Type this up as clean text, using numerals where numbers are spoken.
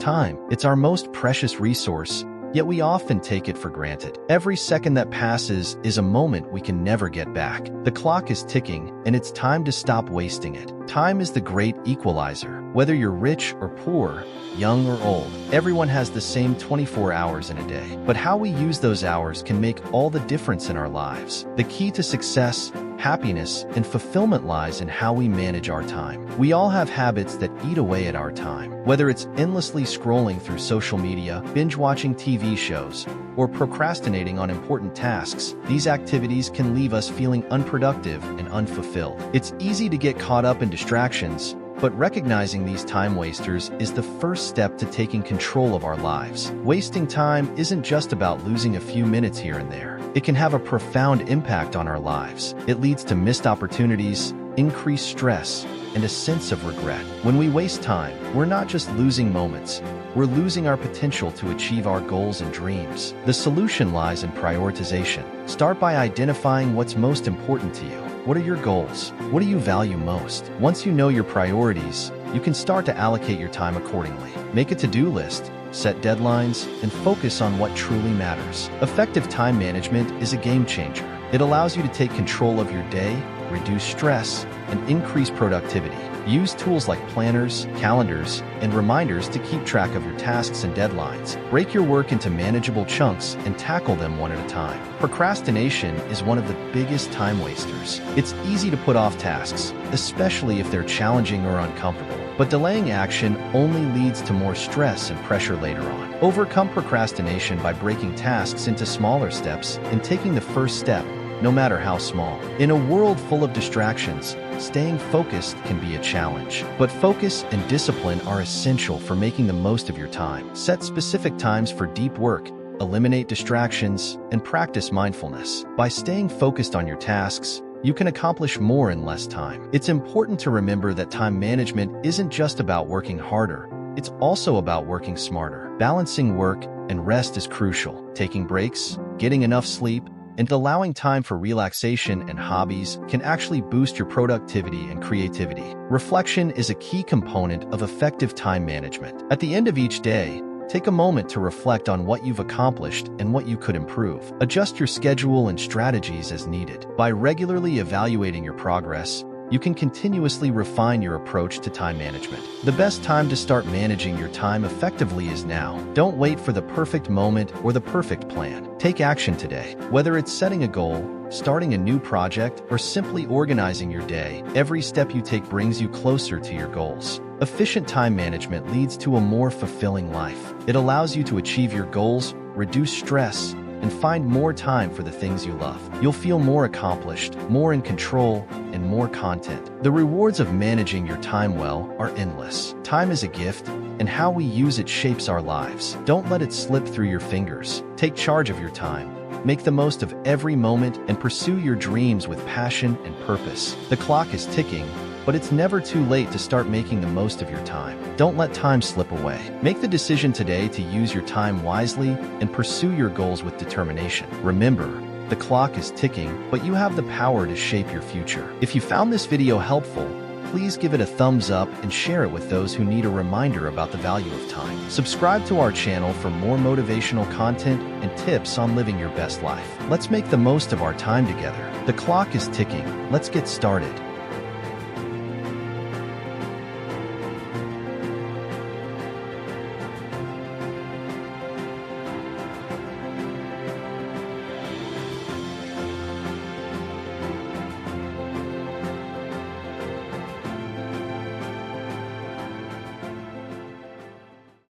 Time, it's our most precious resource, yet we often take it for granted. Every second that passes is a moment we can never get back. The clock is ticking, and it's time to stop wasting it. Time is the great equalizer. Whether you're rich or poor, young or old, everyone has the same 24 hours in a day. But how we use those hours can make all the difference in our lives. The key to success, happiness, and fulfillment lies in how we manage our time. We all have habits that eat away at our time. Whether it's endlessly scrolling through social media, binge-watching TV shows, or procrastinating on important tasks, these activities can leave us feeling unproductive and unfulfilled. It's easy to get caught up in distractions, but recognizing these time wasters is the first step to taking control of our lives. Wasting time isn't just about losing a few minutes here and there. It can have a profound impact on our lives. It leads to missed opportunities, increased stress, and a sense of regret. When we waste time, we're not just losing moments, we're losing our potential to achieve our goals and dreams. The solution lies in prioritization. Start by identifying what's most important to you. What are your goals? What do you value most? Once you know your priorities, you can start to allocate your time accordingly. Make a to-do list, set deadlines, and focus on what truly matters. Effective time management is a game changer. It allows you to take control of your day, reduce stress, and increase productivity. Use tools like planners, calendars, and reminders to keep track of your tasks and deadlines. Break your work into manageable chunks and tackle them one at a time. Procrastination is one of the biggest time wasters. It's easy to put off tasks, especially if they're challenging or uncomfortable. But delaying action only leads to more stress and pressure later on. Overcome procrastination by breaking tasks into smaller steps and taking the first step, no matter how small. In a world full of distractions, staying focused can be a challenge. But focus and discipline are essential for making the most of your time. Set specific times for deep work, eliminate distractions, and practice mindfulness. By staying focused on your tasks, you can accomplish more in less time. It's important to remember that time management isn't just about working harder, it's also about working smarter. Balancing work and rest is crucial. Taking breaks, getting enough sleep, and allowing time for relaxation and hobbies can actually boost your productivity and creativity. Reflection is a key component of effective time management. At the end of each day, take a moment to reflect on what you've accomplished and what you could improve. Adjust your schedule and strategies as needed. By regularly evaluating your progress, you can continuously refine your approach to time management. The best time to start managing your time effectively is now. Don't wait for the perfect moment or the perfect plan. Take action today. Whether it's setting a goal, starting a new project, or simply organizing your day, every step you take brings you closer to your goals. Efficient time management leads to a more fulfilling life. It allows you to achieve your goals, reduce stress, and find more time for the things you love. You'll feel more accomplished, more in control, and more content. The rewards of managing your time well are endless. Time is a gift, and how we use it shapes our lives. Don't let it slip through your fingers. Take charge of your time. Make the most of every moment and pursue your dreams with passion and purpose. The clock is ticking, but it's never too late to start making the most of your time. Don't let time slip away. Make the decision today to use your time wisely and pursue your goals with determination. Remember, the clock is ticking, but you have the power to shape your future. If you found this video helpful, please give it a thumbs up and share it with those who need a reminder about the value of time. Subscribe to our channel for more motivational content and tips on living your best life. Let's make the most of our time together. The clock is ticking. Let's get started.